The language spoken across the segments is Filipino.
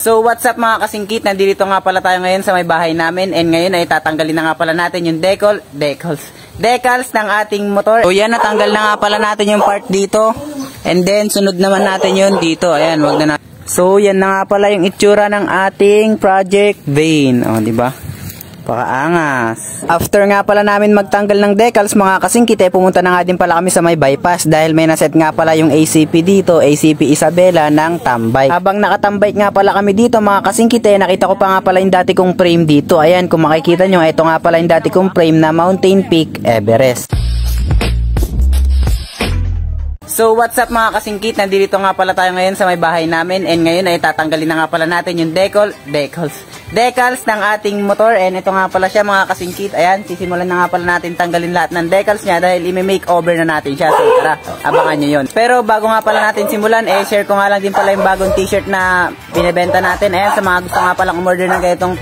So what's up mga kasingkit, nandito nga pala tayo ngayon sa may bahay namin, and ngayon ay tatanggalin na nga pala natin yung decals ng ating motor. So yan, natanggal na nga pala natin yung part dito, and then sunod naman natin yun dito. Ayan, wag na natin. So yan na nga pala yung itsura ng ating project van. O, diba? Pakaangas. After nga pala namin magtanggal ng decals mga kasingkit, pumunta na nga din pala kami sa may bypass dahil may naset nga pala yung ACP dito, ACP Isabela ng tambay. Habang nakatambay nga pala kami dito mga kasingkit, nakita ko pa nga pala yung dati kong frame dito. Ayan, kung makikita nyo, ito nga pala yung dati kong frame na Mountain Peak Everest. So what's up mga kasingkit, nandito nga pala tayo ngayon sa may bahay namin, and ngayon ay tatanggalin na nga pala natin yung decals ng ating motor. And ito nga pala siya mga kasingkit. Ayan, sisimulan na nga pala natin tanggalin lahat ng decals niya dahil i-make over na natin siya. So tara, abangan nyo yun. Pero bago nga pala natin simulan, share ko nga lang din pala yung bagong t-shirt na binibenta natin. Ayan, sa mga gusto nga palang umorder ng ganitong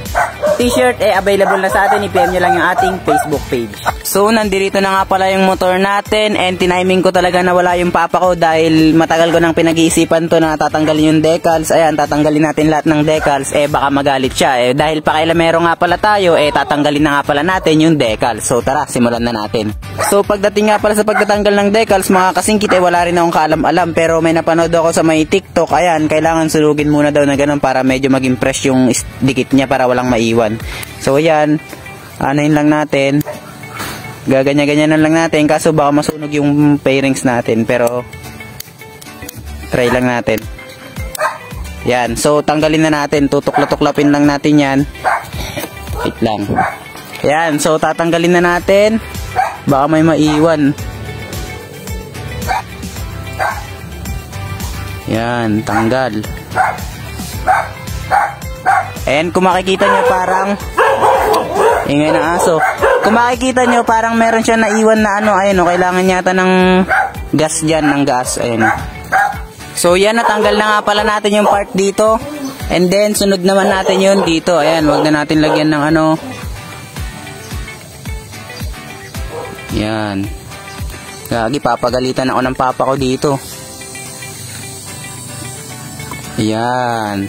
t-shirt, available na sa atin. I-PM nyo lang yung ating Facebook page. So nandito na nga pala yung motor natin, and tiniming ko talaga na wala yung papa ko dahil matagal ko nang pinag-iisipan to na tatanggalin yung decals. Ayan, tatanggalin natin lahat ng decals, baka magalit siya. Dahil pakailamero nga pala tayo, tatanggalin na nga pala natin yung decals. So tara, simulan na natin. So pagdating nga pala sa pagtatanggal ng decals mga kasingkit, wala rin akong kaalam-alam, pero may napanood ako sa may TikTok. Ayan, kailangan sulugin muna daw na ganun para medyo maging fresh yung dikit niya para walang maiwan. So ayan, anayin lang natin. Gaganya-ganyanan lang natin, kaso baka masunog yung fairings natin, pero try lang natin. Yan, so tanggalin na natin, tutukla-tuklapin lang natin yan. Wait lang. Yan, so tatanggalin na natin, baka may maiwan. Yan, tanggal. And kung makikita nyo parang ingay na aso. Kung makikita nyo, parang meron siya naiwan na ano, ayun o, kailangan yata ng gas dyan, ng gas, ayun. So yan, natanggal na nga pala natin yung part dito, and then sunod naman natin yun dito. Ayan, wag na natin lagyan ng ano. Yan. Gagi, papagalitan ako ng papa ko dito. Yan.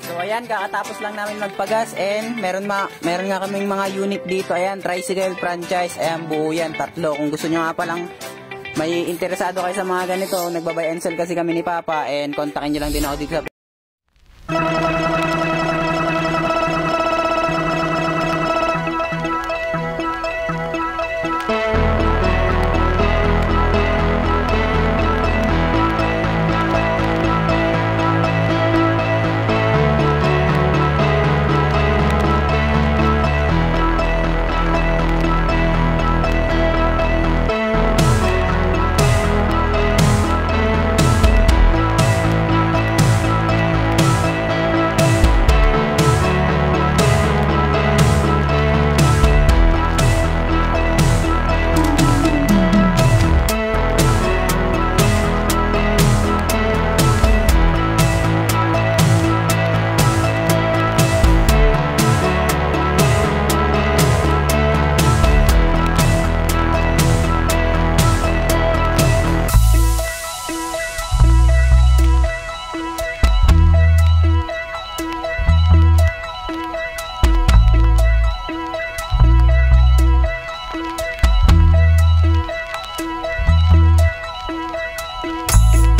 So ayan, kakatapos lang namin magpagas, and meron nga kaming mga unit dito. Ayan, tricycle franchise. Ayan, buo yan, 3. Kung gusto nyo nga palang may interesado kayo sa mga ganito, nagbabay and sell kasi kami ni Papa, and kontakin nyo lang din ako dito sa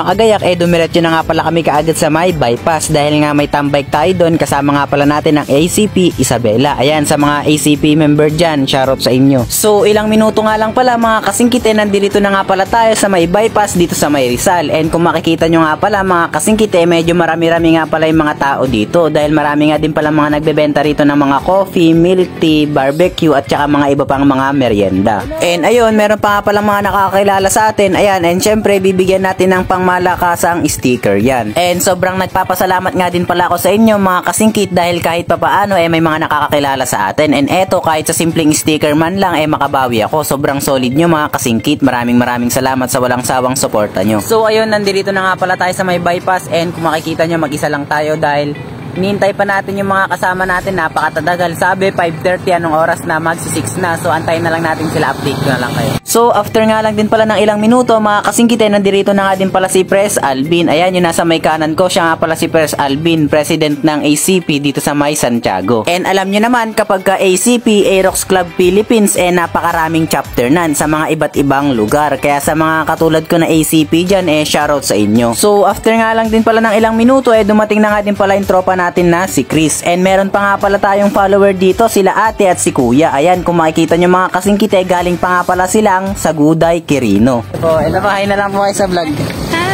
Agayak, dumiretso na nga pala kami kaagad sa may bypass dahil nga may tambay tayo doon, kasama nga pala natin ang ACP Isabela. Ayan, sa mga ACP member dyan, shoutout sa inyo. So ilang minuto nga lang pala mga kasingkit, nandito na nga pala tayo sa may bypass dito sa may Rizal. And kung makikita nyo nga pala mga kasingkit, medyo marami-rami nga pala yung mga tao dito dahil marami nga din pala mga nagbebenta rito ng mga coffee, milk tea, barbecue at saka mga iba pang mga merienda. And ayun, meron pa nga pala mga nakakilala sa atin. Ayan, and syempre bibigyan natin ng pangmalakasang sticker yan. And sobrang nagpapasalamat nga din pala ako sa inyo mga kasingkit dahil kahit pa paano may mga nakakakilala sa atin. And eto, kahit sa simpleng sticker man lang makabawi ako. Sobrang solid nyo mga kasingkit. Maraming salamat sa walang sawang suporta nyo. So ayun, nandito na nga pala tayo sa may bypass, and kung makikita nyo mag-isa lang tayo dahil Hinihintay pa natin yung mga kasama natin, napakatadagal. Sabi 5:30 anong oras na, magsi 6 na. So antayin na lang natin sila, update ko na lang kayo. So after nga lang din pala ng ilang minuto mga kasingkit, nandirito na nga din pala si Pres Alvin. Ayan, yung nasa may kanan ko, siya nga pala si Pres Alvin, president ng ACP dito sa may Santiago. And alam nyo naman, kapag ka ACP, Aerox Club Philippines, napakaraming chapter nan sa mga iba't ibang lugar. Kaya sa mga katulad ko na ACP dyan, shoutout sa inyo. So after nga lang din pala ng ilang minuto, dumating na nga din pala yung tropa natin na si Chris. And meron pa nga pala tayong follower dito, sila ate at si kuya. Ayan, kung makikita nyo mga kasingkit, galing pa nga pala silang sa Guday, Quirino. So, hi na lang po kayo sa vlog.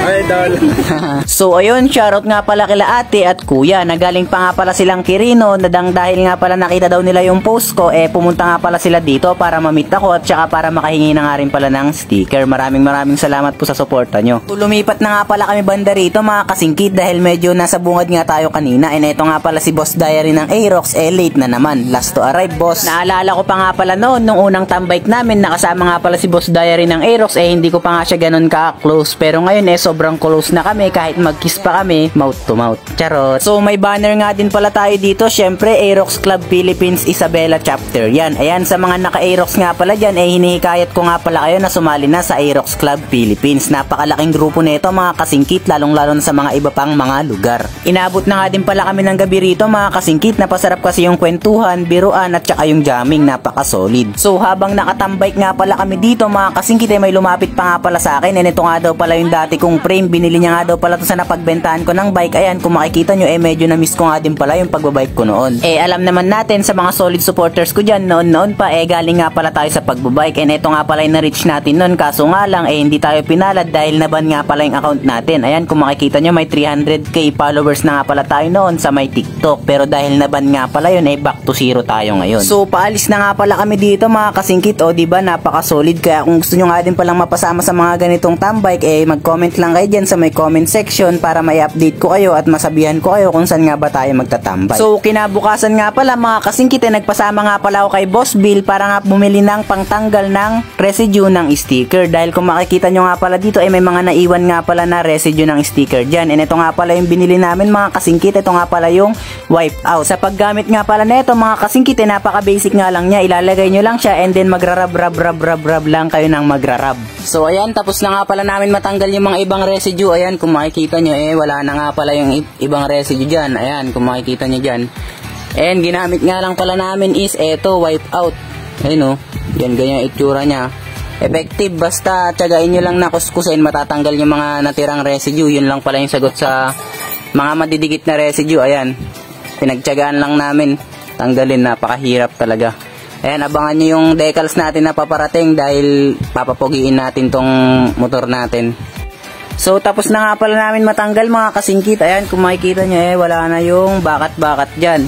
Hi, Idol. So ayun, shoutout nga pala kila ate at kuya. Nagaling pa nga pala silang Quirino, dahil nga pala nakita daw nila yung post ko, pumunta nga pala sila dito para ma-meet ako at saka para makahingi na nga rin pala ng sticker. Maraming salamat po sa suporta nyo. So, lumipat na nga pala kami banda rito mga kasingkit dahil medyo nasa bungad nga tayo kanina. And eto nga pala si Boss Diary ng Aerox, late na naman. Last to arrive, boss. Naalala ko pa nga pala noon, nung unang tambike namin, nakasama nga pala si Boss Diary ng Aerox, hindi ko pa nga siya ganun ka-close. Pero ngayon sobrang close na kami, kahit mag-kiss pa kami, mouth to mouth. Charot. So may banner nga din pala tayo dito, syempre Aerox Club Philippines Isabela Chapter. Yan, ayan, sa mga naka-Aerox nga pala dyan, hinihikayat ko nga pala kayo na sumali na sa Aerox Club Philippines. Napakalaking grupo nito mga kasingkit, lalong-lalo na sa mga iba pang mga lugar. Inabot na nga din pala kami ng gabi rito mga kasingkit, napasarap kasi yung kwentuhan, biruan at saka yung jamming, napaka-solid. So habang nakatambike nga pala kami dito mga kasingkit, may lumapit pa nga pala sa akin, and ito nga daw pala yung dati kong frame, binili niya nga daw pala to sa napagbentahan ko ng bike. Ayan, kung makikita nyo, medyo na-miss ko nga din pala yung pagbabike ko noon. Alam naman natin sa mga solid supporters ko dyan, noon pa, galing nga pala tayo sa pagbabike, and ito nga pala yung na-reach natin noon, kaso nga lang, hindi tayo pinalad dahil naban nga pala yung account natin. Ayan, kung makikita nyo, may 300k followers na nga pala tayo noon sa may TikTok, pero dahil naban nga pala yun, back to zero tayo ngayon. So, paalis na nga pala kami dito mga kasingkit, diba, napaka-solid. Kaya kung gusto nyo nga din palang mapasama sa mga ganitong tambike, mag-comment lang kayo dyan sa may comment section para may update ko kayo at masabihan ko kayo kung saan nga ba tayo magtatambay. So kinabukasan nga pala mga kasingkit, nagpasama nga pala ako kay Boss Bill para nga bumili ng pangtanggal ng residue ng sticker. Dahil kung makikita nyo nga pala dito, may mga naiwan nga pala na residue ng sticker dyan. And ito nga pala yung binili namin mga kasingkit, ito nga pala yung wipe out. Sa paggamit nga pala nito mga kasingkit, napaka basic nga lang niya, ilalagay nyo lang siya and then magrarab lang kayo ng magrarab. So ayan, tapos na nga pala namin matanggal yung mga ibang residue. Ayan, kung makikita nyo, wala na nga pala yung ibang residue dyan. Ayan, kung makikita nyo dyan. And ginamit nga lang pala namin is wipe out. Ayun yan, ganyan itsura nya. Effective, basta tiyagain nyo lang na kuskusin, matatanggal yung mga natirang residue. Yun lang pala yung sagot sa mga madidikit na residue. Ayan, pinagtiyagaan lang namin tanggalin, napakahirap talaga. Ayan, abangan nyo yung decals natin na paparating dahil papapugiin natin tong motor natin. So tapos na nga pala namin matanggal mga kasingkit. Ayan, kung makikita nyo, wala na yung bakat-bakat dyan.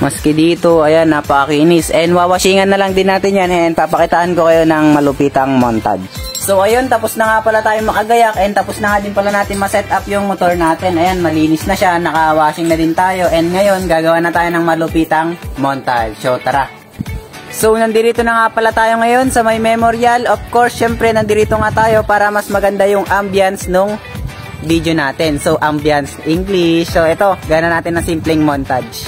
Maski dito, ayan, napakakinis. And wawashingan na lang din natin yan, and papakitaan ko kayo ng malupitang montage. So ayun, tapos na nga pala tayo makagayak, and tapos na nga din pala natin ma-set up yung motor natin. Ayan, malinis na siya, naka-washing na din tayo. And ngayon, gagawa na tayo ng malupitang montage. So tara! So, nandito na nga pala tayo ngayon sa may memorial. Of course, syempre, nandito nga tayo para mas maganda yung ambience nung video natin. So, ambience English. So, ito, gana natin ng simpleng montage.